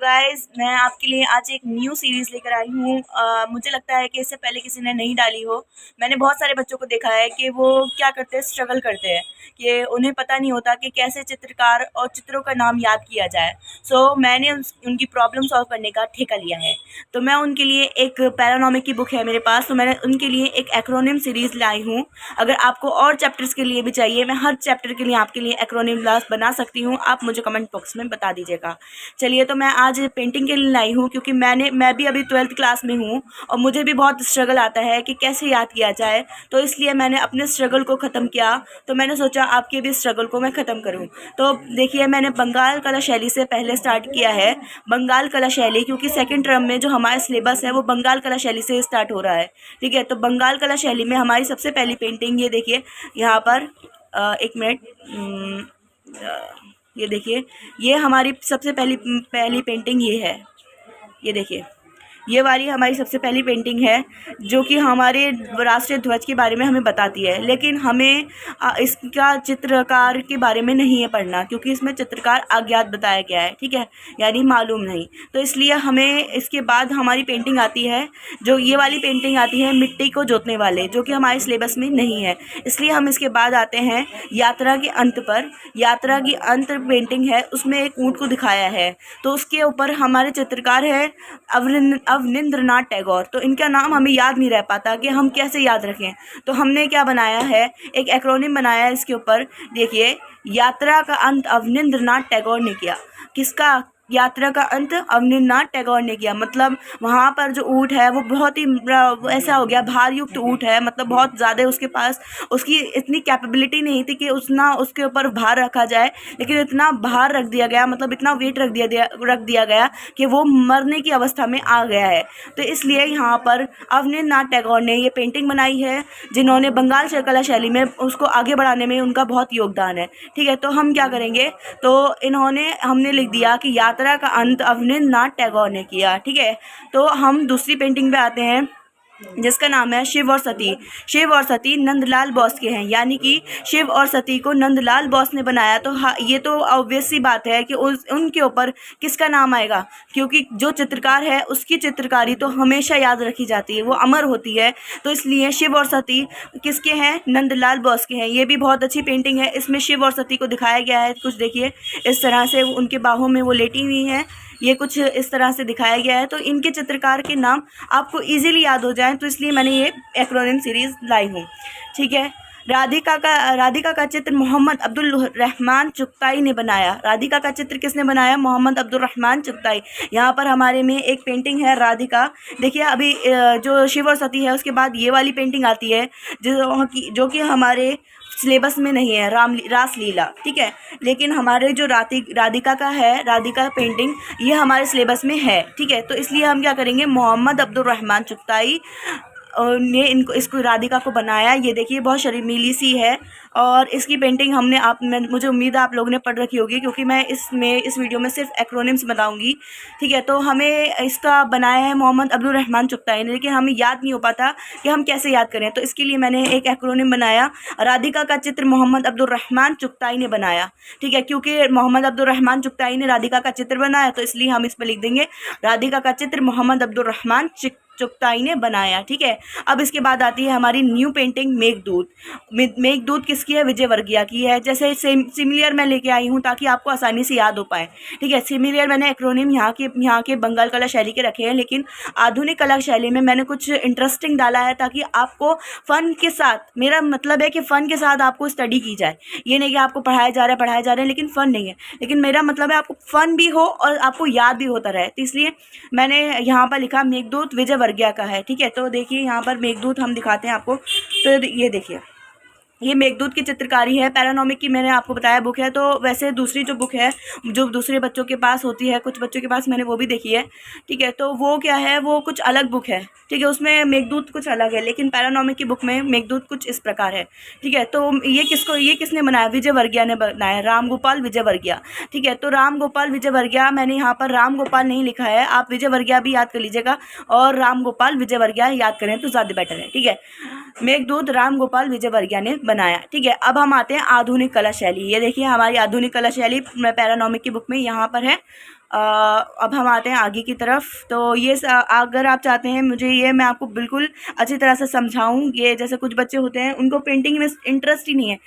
Guys, मैं आपके लिए आज एक न्यू सीरीज़ लेकर आई हूँ। मुझे लगता है कि इससे पहले किसी ने नहीं डाली हो। मैंने बहुत सारे बच्चों को देखा है कि वो क्या करते हैं, स्ट्रगल करते हैं कि उन्हें पता नहीं होता कि कैसे चित्रकार और चित्रों का नाम याद किया जाए। मैंने उनकी प्रॉब्लम सॉल्व करने का ठेका लिया है। तो मैं उनके लिए एक पैरानॉमिक की बुक है मेरे पास, तो मैंने उनके लिए एक एक्रोनिम सीरीज़ लाई हूँ। अगर आपको और चैप्टर्स के लिए भी चाहिए, मैं हर चैप्टर के लिए आपके लिए एक्रोनिम बना सकती हूँ। आप मुझे कमेंट बॉक्स में बता दीजिएगा। चलिए, तो मैं आज पेंटिंग के लिए लाई हूँ क्योंकि मैं भी अभी 12th क्लास में हूँ और मुझे भी बहुत स्ट्रगल आता है कि कैसे याद किया जाए। तो इसलिए मैंने अपने स्ट्रगल को ख़त्म किया, तो मैंने सोचा आपके भी स्ट्रगल को मैं ख़त्म करूँ। तो देखिए, मैंने बंगाल कला शैली से पहले स्टार्ट किया है। बंगाल कला शैली, क्योंकि सेकेंड टर्म में जो हमारा सिलेबस है वो बंगाल कला शैली से स्टार्ट हो रहा है। ठीक है, तो बंगाल कला शैली में हमारी सबसे पहली पेंटिंग, ये देखिए यहाँ पर, एक मिनट, ये देखिए, ये हमारी सबसे पहली पेंटिंग ये है। ये देखिए, ये वाली हमारी सबसे पहली पेंटिंग है जो कि हमारे राष्ट्रीय ध्वज के बारे में हमें बताती है। लेकिन हमें इसका चित्रकार के बारे में नहीं है पढ़ना, क्योंकि इसमें चित्रकार अज्ञात बताया गया है। ठीक है, यानी मालूम नहीं। तो इसलिए हमें इसके बाद हमारी पेंटिंग आती है, जो ये वाली पेंटिंग आती है मिट्टी को जोतने वाले, जो कि हमारे सिलेबस में नहीं है। इसलिए हम इसके बाद आते हैं यात्रा के अंत पर। यात्रा की अंत पेंटिंग है, उसमें एक ऊँट को दिखाया है। तो उसके ऊपर हमारे चित्रकार है अवनींद्रनाथ टैगोर। तो इनका नाम हमें याद नहीं रह पाता कि हम कैसे याद रखें। तो हमने क्या बनाया है, एक एक्रोनिम बनाया है इसके ऊपर। देखिए, यात्रा का अंत अवनींद्रनाथ टैगोर ने किया। किसका? यात्रा का अंत अवनींद्रनाथ टैगोर ने किया। मतलब वहाँ पर जो ऊँट है वो बहुत ही ऐसा हो गया, भार युक्त ऊँट है, मतलब बहुत ज़्यादा उसके पास, उसकी इतनी कैपेबिलिटी नहीं थी कि उसके ऊपर भार रखा जाए, लेकिन इतना भार रख दिया गया, मतलब इतना वेट रख दिया गया कि वो मरने की अवस्था में आ गया है। तो इसलिए यहाँ पर अवनींद्रनाथ टैगोर ने ये पेंटिंग बनाई है, जिन्होंने बंगाल कला शैली में उसको आगे बढ़ाने में उनका बहुत योगदान है। ठीक है, तो हम क्या करेंगे, तो हमने लिख दिया कि यात्रा का अंत अवनींद्रनाथ टैगोर ने किया। ठीक है, तो हम दूसरी पेंटिंग पे आते हैं, जिसका नाम है शिव और सती। शिव और सती नंदलाल बोस के हैं, यानी कि शिव और सती को नंदलाल बोस ने बनाया। तो हाँ, ये तो ऑब्वियस सी बात है कि उनके ऊपर किसका नाम आएगा, क्योंकि जो चित्रकार है उसकी चित्रकारी तो हमेशा याद रखी जाती है, वो अमर होती है। तो इसलिए शिव और सती किसके हैं? नंदलाल बोस के हैं। ये भी बहुत अच्छी पेंटिंग है। इसमें शिव और सती को दिखाया गया है, कुछ देखिए इस तरह से उनके बाहों में वो लेटी हुई हैं, ये कुछ इस तरह से दिखाया गया है। तो इनके चित्रकार के नाम आपको इजीली याद हो जाएं, तो इसलिए मैंने ये एक्रोनिम सीरीज़ लाई हूँ। ठीक है, राधिका का चित्र मोहम्मद अब्दुल रहमान चुगताई ने बनाया। राधिका का चित्र किसने बनाया? मोहम्मद अब्दुल रहमान चुगताई। यहाँ पर हमारे में एक पेंटिंग है राधिका। देखिए, अभी जो शिव और सती है, उसके बाद ये वाली पेंटिंग आती है जो कि हमारे सिलेबस में नहीं है, रासलीला। ठीक है, लेकिन हमारे जो राधिका का है, राधिका पेंटिंग, ये हमारे सिलेबस में है। ठीक है, तो इसलिए हम क्या करेंगे, मोहम्मद अब्दुल रहमान चुगताई ने इसको राधिका को बनाया। ये देखिए, बहुत शर्मीली सी है, और इसकी पेंटिंग मुझे उम्मीद है आप लोगों ने पढ़ रखी होगी, क्योंकि मैं इस वीडियो में सिर्फ एक्रोनिम्स बताऊंगी। ठीक है, तो हमें इसका बनाया है मोहम्मद अब्दुल रहमान चुगताई ने, लेकिन हमें याद नहीं हो पाता कि हम कैसे याद करें। तो इसके लिए मैंने एक एक्रोनिम बनाया, राधिका का चित्र मोहम्मद अब्दुल रहमान चुगताई ने बनाया। ठीक है, क्योंकि मोहम्मद अब्दुल रहमान चुगताई ने राधिका का चित्र बनाया, तो इसलिए हम इस पर लिख देंगे राधिका का चित्र मोहम्मद अब्दुल रहमान चुगताई ने बनाया। ठीक है, अब इसके बाद आती है हमारी न्यू पेंटिंग मेघदूत। मेघदूत किसकी है? विजय वर्गीय की है। जैसे सिमिलियर मैं लेके आई हूँ ताकि आपको आसानी से याद हो पाए। ठीक है, सिमिलियर मैंने एक्रोनिम यहाँ के बंगाल कला शैली के रखे हैं, लेकिन आधुनिक कला शैली में मैंने कुछ इंटरेस्टिंग डाला है ताकि आपको फन के साथ, मेरा मतलब है कि फ़न के साथ आपको स्टडी की जाए। ये नहीं कि आपको पढ़ाया जा रहा है लेकिन फ़न नहीं है, लेकिन मेरा मतलब है आपको फ़न भी हो और आपको याद भी होता रहे। तो इसलिए मैंने यहाँ पर लिखा मेघदूत विजय वर्गीय का है। ठीक है, तो देखिए यहाँ पर मेघदूत हम दिखाते हैं आपको। तो ये देखिए, ये मेघदूत की चित्रकारी है। पैरानॉमिक की मैंने आपको बताया बुक है। तो वैसे दूसरी जो बुक है, जो दूसरे बच्चों के पास होती है, कुछ बच्चों के पास मैंने वो भी देखी है। ठीक है, तो वो क्या है, वो कुछ अलग बुक है। ठीक है, उसमें मेघदूत कुछ अलग है, लेकिन पैरानॉमिक की बुक में मेघदूत कुछ इस प्रकार है। ठीक है, तो ये किसने बनाया? विजय वर्गीय ने बनाया, राम गोपाल विजय वर्गीय। ठीक है, तो राम गोपाल विजय वर्गीय, मैंने यहाँ पर राम गोपाल नहीं लिखा है, आप विजय वर्गीय भी याद कर लीजिएगा, और राम गोपाल विजय वर्गीय याद करें तो ज़्यादा बेटर है। ठीक है, मेघदूत राम गोपाल विजय वर्गीय ने बनाया। ठीक है, अब हम आते हैं आधुनिक कला शैली। ये देखिए, हमारी आधुनिक कला शैली पैरानॉमिक की बुक में यहाँ पर है। अब हम आते हैं आगे की तरफ। तो ये अगर आप चाहते हैं मुझे ये मैं आपको बिल्कुल अच्छी तरह से समझाऊं, ये जैसे कुछ बच्चे होते हैं उनको पेंटिंग में इंटरेस्ट ही नहीं है,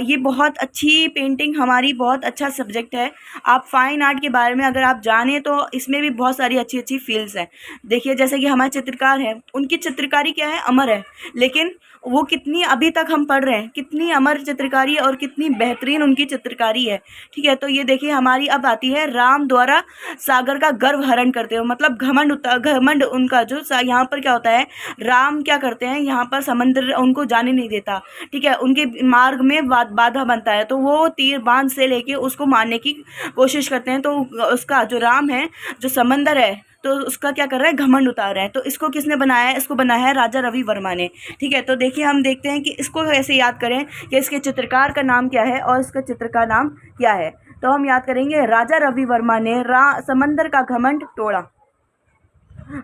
ये बहुत अच्छी पेंटिंग हमारी बहुत अच्छा सब्जेक्ट है। आप फाइन आर्ट के बारे में अगर आप जानें तो इसमें भी बहुत सारी अच्छी अच्छी फील्ड्स हैं। देखिए जैसे कि हमारे चित्रकार हैं, उनकी चित्रकारी क्या है, अमर है, लेकिन वो कितनी अभी तक हम पढ़ रहे हैं कितनी अमर चित्रकारी है और कितनी बेहतरीन उनकी चित्रकारी है। ठीक है, तो ये देखिए हमारी अब आती है राम द्वारा सागर का गर्व हरण करते हो, मतलब घमंड उनका जो यहाँ पर क्या होता है, राम क्या करते हैं यहाँ पर समंदर उनको जाने नहीं देता। ठीक है, उनके मार्ग में बाधा बनता है, तो वो तीर बांध से लेके उसको मारने की कोशिश करते हैं। तो उसका जो राम है, जो समंदर है, तो उसका क्या कर रहा है, घमंड उतार रहा है। तो इसको किसने बनाया है, इसको बनाया है राजा रवि वर्मा ने। ठीक है, तो देखिए हम देखते हैं कि इसको कैसे याद करें कि इसके चित्रकार का नाम क्या है और इसका चित्र का नाम क्या है। तो हम याद करेंगे राजा रवि वर्मा ने समंदर का घमंड तोड़ा।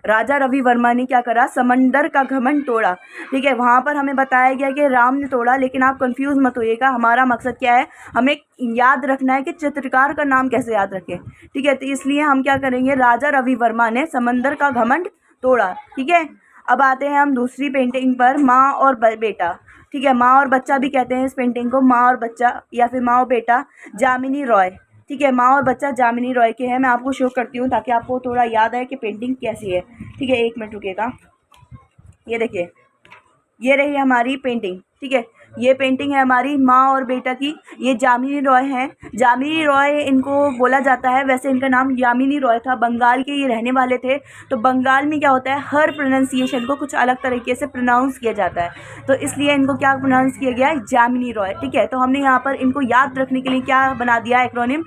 राजा रवि वर्मा ने क्या करा, समंदर का घमंड तोड़ा। ठीक है, वहाँ पर हमें बताया गया कि राम ने तोड़ा, लेकिन आप कंफ्यूज मत होइएगा, हमारा मकसद क्या है, हमें याद रखना है कि चित्रकार का नाम कैसे याद रखें। ठीक है, तो इसलिए हम क्या करेंगे, राजा रवि वर्मा ने समंदर का घमंड तोड़ा। ठीक है, अब आते हैं हम दूसरी पेंटिंग पर, माँ और बेटा। ठीक है, माँ और बच्चा भी कहते हैं इस पेंटिंग को, माँ और बच्चा या फिर माँ और बेटा, जामिनी रॉय। ठीक है, माँ और बच्चा जामिनी रॉय के हैं। मैं आपको शो करती हूँ ताकि आपको थोड़ा याद आए कि पेंटिंग कैसी है। ठीक है, 1 मिनट रुकिएगा। ये देखिए, ये रही हमारी पेंटिंग। ठीक है, ये पेंटिंग है हमारी माँ और बेटा की। ये जामिनी रॉय हैं, जामिनी रॉय इनको बोला जाता है, वैसे इनका नाम यामिनी रॉय था, बंगाल के ये रहने वाले थे। तो बंगाल में क्या होता है, हर प्रोनाउंसिएशन को कुछ अलग तरीके से प्रोनाउंस किया जाता है, तो इसलिए इनको क्या प्रोनाउंस किया गया है, जामिनी रॉय। ठीक है, तो हमने यहाँ पर इनको याद रखने के लिए क्या बना दिया, एक्रोनिम,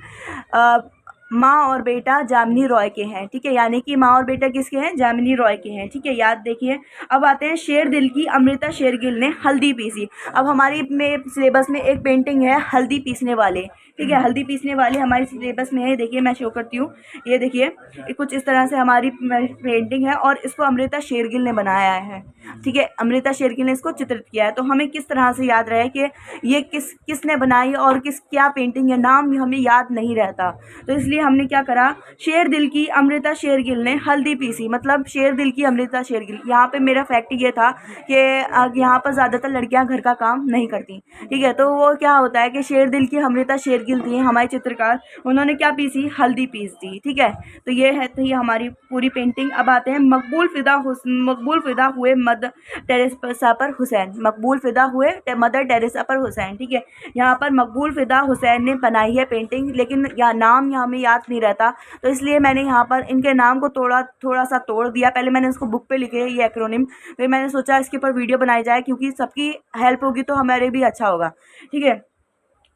माँ और बेटा जामिनी रॉय के हैं। ठीक है, यानी कि माँ और बेटा किसके हैं, जामिनी रॉय के हैं। ठीक है, याद देखिए। अब आते हैं शेर दिल की अमृता शेरगिल ने हल्दी पीसी। अब हमारी में सिलेबस में एक पेंटिंग है हल्दी पीसने वाले। ठीक है, हल्दी पीसने वाले हमारी सिलेबस में है। देखिए मैं शो करती हूँ, ये देखिए कुछ इस तरह से हमारी पेंटिंग है और इसको अमृता शेरगिल ने बनाया है। ठीक है, अमृता शेरगिल ने इसको चित्रित किया है। तो हमें किस तरह से याद रहे कि ये किसने बनाई और क्या पेंटिंग है, नाम हमें याद नहीं रहता, तो इसलिए हमने क्या करा, शेर दिल की अमृता शेरगिल ने हल्दी पीसी, मतलब शेर दिल की अमृता शेरगिल। यहाँ पे मेरा फैक्ट ये था कि यहाँ पर ज़्यादातर लड़कियाँ घर का काम नहीं करती। ठीक है, तो वो क्या होता है कि शेर दिल की अमृता शेरगिल थी हमारी चित्रकार, उन्होंने क्या पीसी, हल्दी पीस दी। ठीक है, तो ये है थी हमारी पूरी पेंटिंग। अब आते हैं मकबूल फिदा हुए मदर टेरेसा पर हुसैन, मकबूल फिदा हुए मदर टेरेसा पर हुसैन। ठीक है, यहाँ पर मकबूल फिदा हुसैन ने बनाई है पेंटिंग, लेकिन यहाँ नाम यहाँ हमें याद नहीं रहता, तो इसलिए मैंने यहाँ पर इनके नाम को थोड़ा सा तोड़ दिया। पहले मैंने इसको बुक पे लिखे ये एक्रोनिम, फिर मैंने सोचा इसके ऊपर वीडियो बनाई जाए, क्योंकि सबकी हेल्प होगी तो हमारे भी अच्छा होगा। ठीक है,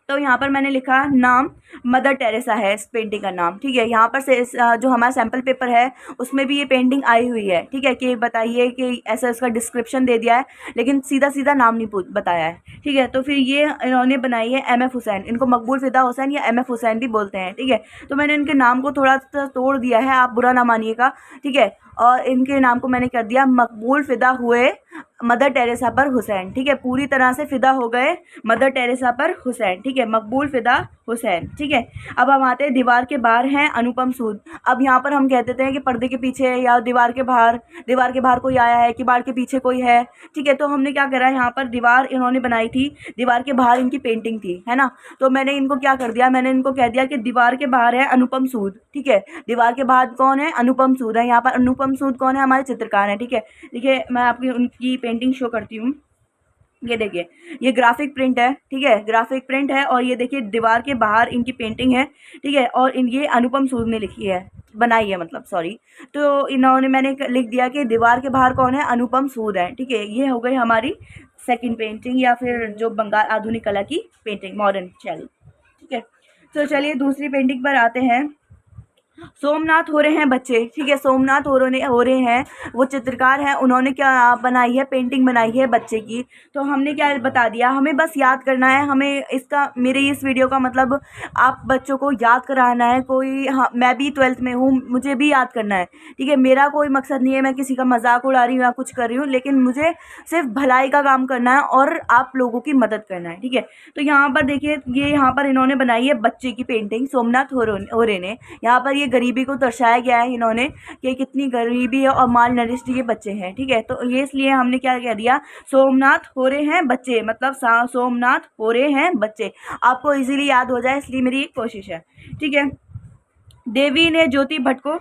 तो यहाँ पर मैंने लिखा नाम मदर टेरेसा है इस पेंटिंग का नाम। ठीक है, यहाँ पर से जो हमारा सैम्पल पेपर है उसमें भी ये पेंटिंग आई हुई है। ठीक है, कि बताइए कि ऐसा इसका डिस्क्रिप्शन दे दिया है, लेकिन सीधा सीधा नाम नहीं बताया है। ठीक है, तो फिर ये इन्होंने बनाई है MF हुसैन, इनको मकबूल फिदा हुसैन या MF हुसैन भी बोलते हैं। ठीक है, तो मैंने इनके नाम को थोड़ा सा तोड़ दिया है, आप बुरा ना मानिएगा। ठीक है, और इनके नाम को मैंने कर दिया मकबूल फिदा हुए मदर टेरेसा पर हुसैन। ठीक है, पूरी तरह से फिदा हो गए मदर टेरेसा पर हुसैन। ठीक है, मकबूल फिदा हुसैन। ठीक है, अब हम आते हैं दीवार के बाहर हैं अनुपम सूद। अब यहाँ पर हम कहते हैं कि पर्दे के पीछे या दीवार के बाहर कोई आया है, किवाड़ के पीछे कोई है। ठीक है, तो हमने क्या करा, यहाँ पर दीवार इन्होंने बनाई थी, दीवार के बाहर इनकी पेंटिंग थी, है ना, तो मैंने इनको क्या कर दिया, मैंने इनको कह दिया कि दीवार के बाहर है अनुपम सूद। ठीक है, दीवार के बाहर कौन है, अनुपम सूद है। यहाँ पर अनुपम सूद कौन है, हमारे चित्रकार हैं। ठीक है, देखिए मैं आपकी उनकी पेंटिंग शो करती हूँ। ये देखिए, ये ग्राफिक प्रिंट है। ठीक है, ग्राफिक प्रिंट है, और ये देखिए दीवार के बाहर इनकी पेंटिंग है। ठीक है, और ये अनुपम सूद ने लिखी है, बनाई है मतलब, सॉरी। तो इन्होंने मैंने लिख दिया कि दीवार के बाहर कौन है, अनुपम सूद है। ठीक है, ये हो गई हमारी सेकंड पेंटिंग, या फिर जो बंगाल आधुनिक कला की पेंटिंग, मॉडर्न शैली। ठीक है, तो चलिए दूसरी पेंटिंग पर आते हैं। सोमनाथ हो रहे हैं बच्चे। ठीक है, सोमनाथ हो रहे हैं, वो चित्रकार हैं, उन्होंने क्या बनाई है, पेंटिंग बनाई है बच्चे की। तो हमने क्या बता दिया, हमें बस याद करना है, हमें इसका, मेरे इस वीडियो का मतलब आप बच्चों को याद कराना है। कोई, हाँ, मैं भी 12th में हूँ, मुझे भी याद करना है। ठीक है, मेरा कोई मकसद नहीं है मैं किसी का मजाक उड़ा रही हूँ या कुछ कर रही हूँ, लेकिन मुझे सिर्फ भलाई का काम करना है और आप लोगों की मदद करना है। ठीक है, तो यहाँ पर देखिए, ये यहाँ पर इन्होंने बनाई है बच्चे की पेंटिंग, सोमनाथ होरे ने। यहाँ पर ये गरीबी को दर्शाया गया है इन्होंने कि कितनी गरीबी है और माल नरिश्ड ये बच्चे हैं, ठीक है। तो ये इसलिए हमने क्या कह दिया, सोमनाथ हो रहे हैं बच्चे, मतलब सोमनाथ हो रहे हैं बच्चे, आपको इजीली याद हो जाए, इसलिए मेरी एक कोशिश है, ठीक है। देवी ने ज्योति भट्ट को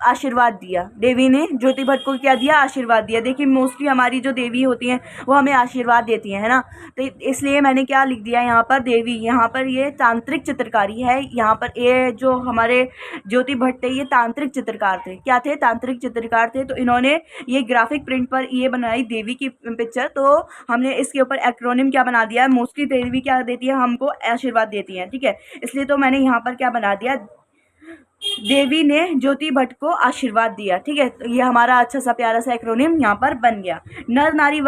आशीर्वाद दिया, देवी ने ज्योति भट्ट को क्या दिया, आशीर्वाद दिया। देखिए मोस्टली हमारी जो देवी होती हैं वो हमें आशीर्वाद देती हैं, है ना। तो इसलिए मैंने क्या लिख दिया यहाँ पर, देवी, यहाँ पर ये तांत्रिक चित्रकारी है। यहाँ पर ये जो हमारे ज्योति भट्ट थे ये तांत्रिक चित्रकार थे, क्या थे, तांत्रिक चित्रकार थे। तो इन्होंने ये ग्राफिक प्रिंट पर ये बनाई देवी की पिक्चर, तो हमने इसके ऊपर एक्रोनिम क्या बना दिया, मोस्टली देवी क्या देती है, हमको आशीर्वाद देती हैं, ठीक है। इसलिए तो मैंने यहाँ पर क्या बना दिया, देवी ने ज्योति भट्ट को आशीर्वाद दिया, ठीक है। तो ये हमारा अच्छा सा प्यारा सा एक्रोनिम यहाँ पर बन गया। नर नारी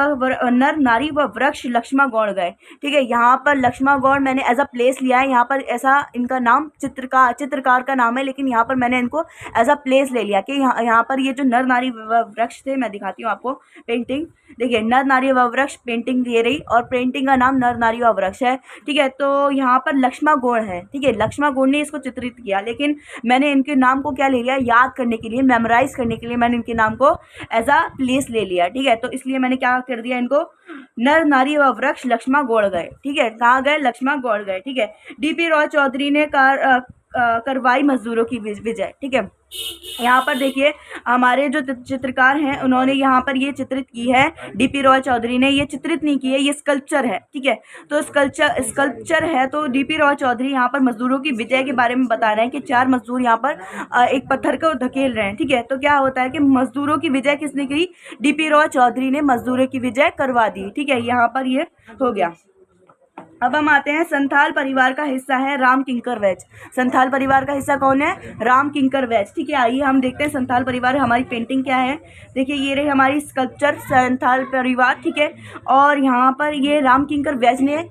व वृक्ष लक्ष्मा गौड़ गए, ठीक है। यहाँ पर लक्ष्मा गौड़ मैंने एज अ प्लेस लिया है, यहाँ पर ऐसा इनका नाम चित्रकार का नाम है, लेकिन यहाँ पर मैंने इनको एज अ प्लेस ले लिया कि यहाँ पर ये जो नर नारी व वृक्ष थे, मैं दिखाती हूँ आपको पेंटिंग, देखिए नर नारी व वृक्ष पेंटिंग दे रही और पेंटिंग का नाम नर नारी व वृक्ष है, ठीक है। तो यहाँ पर लक्ष्मा गौड़ है, ठीक है, लक्ष्मा गौड़ ने इसको चित्रित किया, लेकिन मैंने इनके नाम को क्या ले लिया, याद करने के लिए, मेमोराइज करने के लिए मैंने इनके नाम को एज अ प्लेस ले लिया, ठीक है। तो इसलिए मैंने क्या कर दिया, इनको नर नारी व वृक्ष लक्ष्मा गौड़ गए, ठीक है, कहाँ गए, लक्ष्मा गौड़ गए, ठीक है। डीपी रॉय चौधरी ने करवाई मजदूरों की विजय, ठीक है। यहाँ पर देखिए हमारे जो चित्रकार हैं उन्होंने यहाँ पर ये चित्रित की है, डीपी रॉय चौधरी ने ये चित्रित नहीं की है, ये स्कल्पचर है, ठीक है। तो स्कल्पचर है, तो डीपी रॉय चौधरी यहाँ पर मजदूरों की विजय के बारे में बता रहे हैं कि 4 मजदूर यहाँ पर एक पत्थर को धकेल रहे हैं, ठीक है। तो क्या होता है कि मजदूरों की विजय किसने की, डीपी रॉय चौधरी ने मजदूरों की विजय करवा दी, ठीक है। यहाँ पर ये हो गया। अब हम आते हैं, संथाल परिवार का हिस्सा है राम किंकर वैज। संथाल परिवार का हिस्सा कौन है, राम किंकर वैज, ठीक है। आइए हम देखते हैं संथाल परिवार, हमारी पेंटिंग क्या है। देखिए ये रही हमारी स्कल्पचर संथाल परिवार, ठीक है। और यहाँ पर ये राम किंकर वैज ने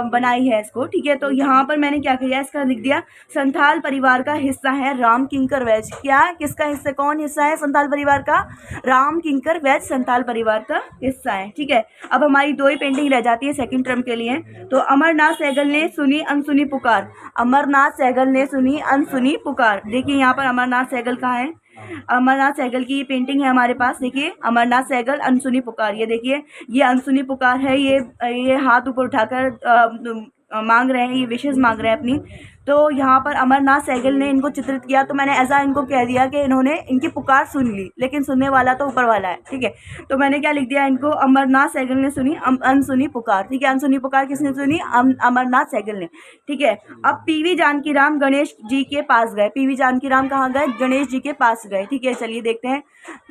बनाई है इसको, ठीक है। तो यहाँ पर मैंने क्या किया, इसका लिख दिया संथाल परिवार का हिस्सा है राम किंकर वैज। क्या, किसका हिस्सा, कौन हिस्सा है संथाल परिवार का, राम किंकर वैज संथाल परिवार का हिस्सा है, ठीक है। अब हमारी 2 ही पेंटिंग रह जाती है सेकंड टर्म के लिए। तो अमरनाथ सहगल ने सुनी अनसुनी पुकार, अमरनाथ सहगल ने सुनी अनसुनी पुकार। देखिए यहाँ पर अमरनाथ सहगल कहाँ है, अमरनाथ सहगल की ये पेंटिंग है हमारे पास, देखिए अमरनाथ सहगल अनसुनी पुकार, ये देखिए ये अनसुनी पुकार है, ये हाथ ऊपर उठाकर मांग रहे हैं, ये विशेष मांग रहे हैं अपनी। तो यहाँ पर अमरनाथ सहगल ने इनको चित्रित किया, तो मैंने ऐसा इनको कह दिया कि इन्होंने इनकी पुकार सुन ली, लेकिन सुनने वाला तो ऊपर वाला है, ठीक है। तो मैंने क्या लिख दिया इनको, अमरनाथ सहगल ने सुनी अनसुनी पुकार, ठीक है। अनसुनी पुकार किसने सुनी, अमरनाथ सहगल ने, ठीक है। अब पीवी जानकीराम गणेश जी के पास गए, पीवी जानकीराम कहाँ गए, गणेश जी के पास गए, ठीक है। चलिए देखते हैं,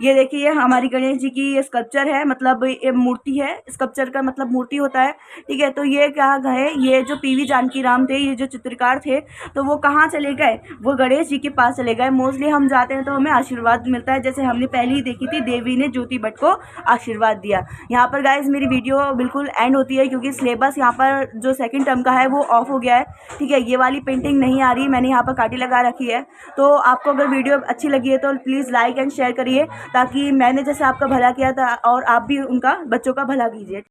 ये देखिए हमारी गणेश जी की ये स्कल्पचर है, मतलब ये मूर्ति है, स्कल्पचर का मतलब मूर्ति होता है, ठीक है। तो ये कहाँ गए, ये जो पीवी जानकीराम थे, ये जो चित्रकार थे, तो वो कहाँ चले गए, वो गणेश जी के पास चले गए। मोस्टली हम जाते हैं तो हमें आशीर्वाद मिलता है, जैसे हमने पहले ही देखी थी, देवी ने ज्योति भट्ट को आशीर्वाद दिया। यहाँ पर गाइस मेरी वीडियो बिल्कुल एंड होती है, क्योंकि सिलेबस यहाँ पर जो सेकंड टर्म का है वो ऑफ हो गया है, ठीक है। ये वाली पेंटिंग नहीं आ रही, मैंने यहाँ पर काटी लगा रखी है। तो आपको अगर वीडियो अच्छी लगी है तो प्लीज़ लाइक एंड शेयर करिए, ताकि मैंने जैसे आपका भला किया था और आप भी उनका, बच्चों का भला कीजिए।